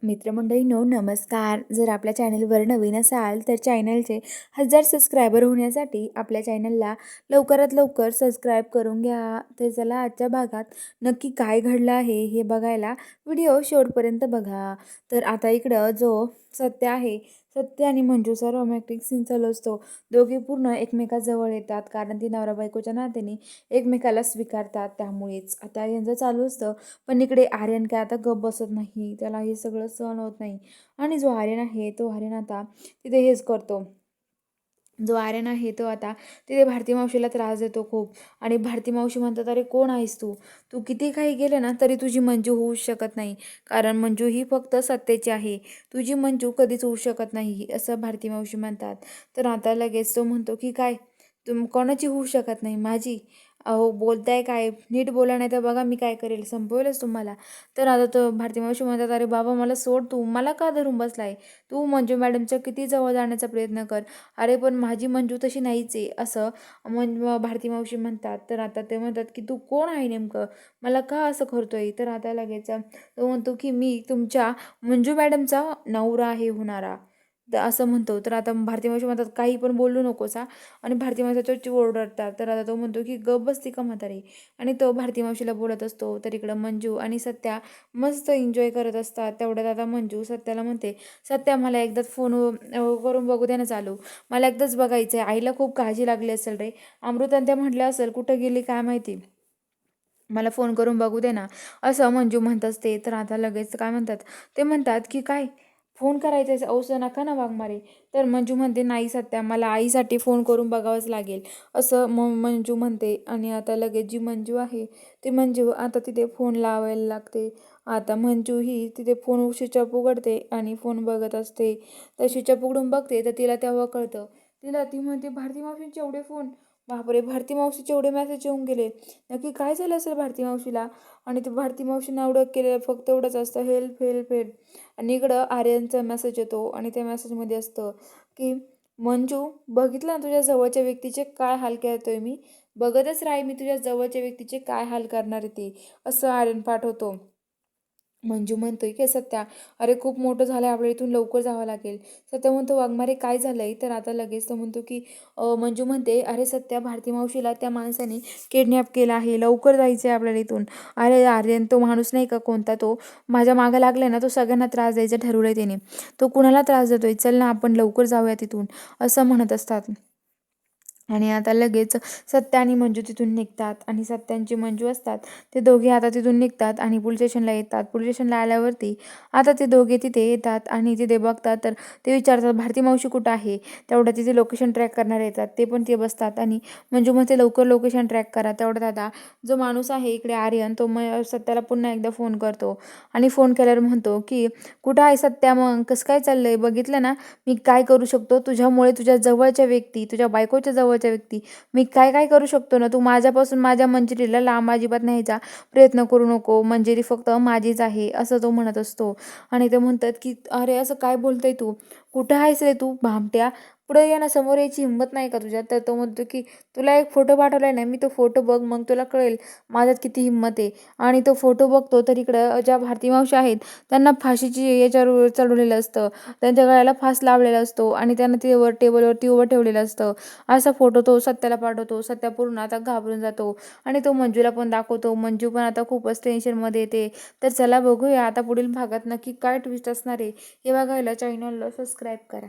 मित्रमंडळींनो नमस्कार. जर आपल्या चॅनलवर नवीन असाल तर चॅनलचे 1000 सबस्क्रायबर होण्यासाठी आपल्या चॅनलला लवकरात लवकर सबस्क्राईब करून घ्या. तर चला आजच्या भागात नक्की काय घडलं आहे हे बघायला व्हिडिओ शेवटपर्यंत बघा. तर आता इकडं जो सत्य आहे, सत्य आणि मंजूचा रोमॅन्टिक सीन चालू असतो. दोघे पूर्ण एकमेकाजवळ येतात कारण ती नवरा बायकोच्या नात्याने एकमेकाला स्वीकारतात, त्यामुळेच आता यांचं चालू असतं. पण इकडे आर्यन काय आता गप बसत नाही, त्याला हे सगळं सहन होत नाही. आणि जो आर्यन आहे तो आर्यन आता तिथे हेच करतो. जो आर्यन आहे तो आता तिथे भारती मावशीला त्रास देतो खूप. आणि भारती मावशी म्हणतात, अरे कोण आहेस तू? तू किती काही केलं ना तरी तुझी मंजू होऊ शकत नाही, कारण मंजू ही फक्त सत्तेची आहे, तुझी मंजू कधीच होऊ शकत नाही असं भारती मावशी म्हणतात. तर आता लगेच तो म्हणतो की काय कोणाची होऊ शकत नाही, माझी? अहो बोलताय काय, नीट बोला नाही तर बघा मी काय करेल, संपवेलच तुम्हाला. तर आता तो भारती मावशी म्हणतात, अरे बाबा मला सोड, तू मला का धरून बसलाय? तू मंजू मॅडमच्या किती जवळ जाण्याचा प्रयत्न कर, अरे पण माझी मंजू तशी नाहीच आहे असं भारती मावशी म्हणतात. तर आता ते म्हणतात की तू कोण आहे नेमकं, मला का असं करतोय? तर आता लगेच तो म्हणतो की मी तुमच्या मंजू मॅडमचा नवरा आहे होणारा, तर असं म्हणतो. तर आता भारती मावशी म्हणतात काही पण बोलू नकोस हा. आणि भारती मावशी ओरडतात. तर आता तो म्हणतो की गप बसती का म्हातारी, आणि तो भारती मावशीला बोलत असतो. तर इकडं मंजू आणि सत्या मस्त एन्जॉय करत असतात. तेवढ्यात आता मंजू सत्याला म्हणते, सत्या मला एकदाच फोन करून बघू दे ना चालू, मला एकदाच बघायचं आहे, आईला खूप काळजी लागली असेल रे, अमृताने त्या म्हटल्या असेल कुठं गेली काय माहिती, मला फोन करून बघू दे ना असं मंजू म्हणत असते. तर आता लगेच काय म्हणतात, ते म्हणतात की काय फोन करायचा आहे औषध नका ना वाघमारे. तर मंजू म्हणते नाही सत्या, मला आईसाठी फोन करून बघावंच लागेल असं मंजू म्हणते. आणि आता लगेच जी मंजू आहे ती मंजू आता तिथे फोन लावायला लागते. आता मंजू ही तिथे फोन स्विच ऑफ उघडते आणि फोन बघत असते. तर स्विच ऑफ उघडून बघते तर तिला तेव्हा कळतं, ती म्हणते भारती मावशींचे एवढे फोन, बापरे भारती मावशीचे एवढे मेसेज येऊन गेले, नक्की काय झालं असेल भारती मावशीला? आणि ते भारती मावशीनं एवढं केलं फक्त एवढंच असतं, हेल्प हेल्प हेल्प. आणि इकडं आर्यनचा मेसेज येतो आणि त्या मेसेजमध्ये असतं की मंजू बघितलं ना तुझ्या जवळच्या व्यक्तीचे काय हाल करतोय मी, बघतच राही मी तुझ्या जवळच्या व्यक्तीचे काय हाल करणार आहे ते, असं आर्यन पाठवतो. मंजू म्हणतोय की सत्या, अरे खूप मोठं झालं, आपल्या इथून लवकर जावं लागेल. सत्या म्हणतो वाघमारे काय झालंय? तर आता लगेच तो म्हणतो की मंजू म्हणते, अरे सत्या भारती मावशीला त्या माणसाने किडनॅप केलं आहे, लवकर जायचं आहे आपल्याला इथून. अरे आर्यन तो माणूस नाही का कोणता, तो माझ्या मागं लागलाय ना, तो सगळ्यांना त्रास द्यायचा ठरवलंय त्याने, तो कुणाला त्रास देतोय, चल ना आपण लवकर जाऊया तिथून असं म्हणत असतात. आणि आता लगेच सत्या आणि मंजू तिथून निघतात आणि सत्यांची मंजू असतात ते दोघे आता तिथून निघतात आणि पोलीस स्टेशनला येतात. पोलीस स्टेशनला आल्यावरती आता ते दोघे तिथे येतात आणि तिथे बघतात. तर ते विचारतात भारती मावशी कुठं आहे, तेवढ्या तिथे लोकेशन ट्रॅक करणार येतात, ते पण ते बसतात. आणि मंजू म्हणते लवकर लोकेशन ट्रॅक करा. तेवढ्यात आता जो माणूस आहे इकडे आर्यन, तो सत्याला पुन्हा एकदा फोन करतो आणि फोन केल्यावर म्हणतो की कुठं आहे सत्या, मग कसं काय चाललंय, बघितलं ना मी काय करू शकतो तुझ्यामुळे, तुझ्या जवळच्या व्यक्ती, तुझ्या बायकोच्या जवळच्या व्यक्ती, मी काय काय करू शकतो ना, तू माझ्यापासून माझ्या मंजिरीला लांब अजिबात न्यायचा प्रयत्न करू नको, मंजिरी फक्त माझीच आहे असं तो म्हणत असतो. आणि ते म्हणतात की अरे असं काय बोलतोय तू, कुठं आहेस रे तू भामट्या, पुढे ये ना, समोर यायची हिंमत नाही का तुझ्यात? तर तो म्हणतो की तुला एक फोटो पाठवलाय ना मी, तो फोटो बघ मग तुला कळेल माझ्यात किती हिंमत आहे. आणि तो फोटो बघतो तर इकडं ज्या भारती मावशी आहेत त्यांना फाशीची याच्यावर चढवलेलं असतं, त्यांच्या गळ्याला फास लावलेला असतो आणि त्यांना ते टेबलवरती उभं ठेवलेलं असतं. असा फोटो तो सत्याला पाठवतो. सत्या पूर्ण आता घाबरून जातो आणि तो मंजूला पण दाखवतो. मंजू पण आता खूपच टेन्शनमध्ये येते. तर चला बघूया आता पुढील भागात नक्की काय ट्विस्ट असणार आहे हे बघायला चॅनलला सबस्क्राईब करा.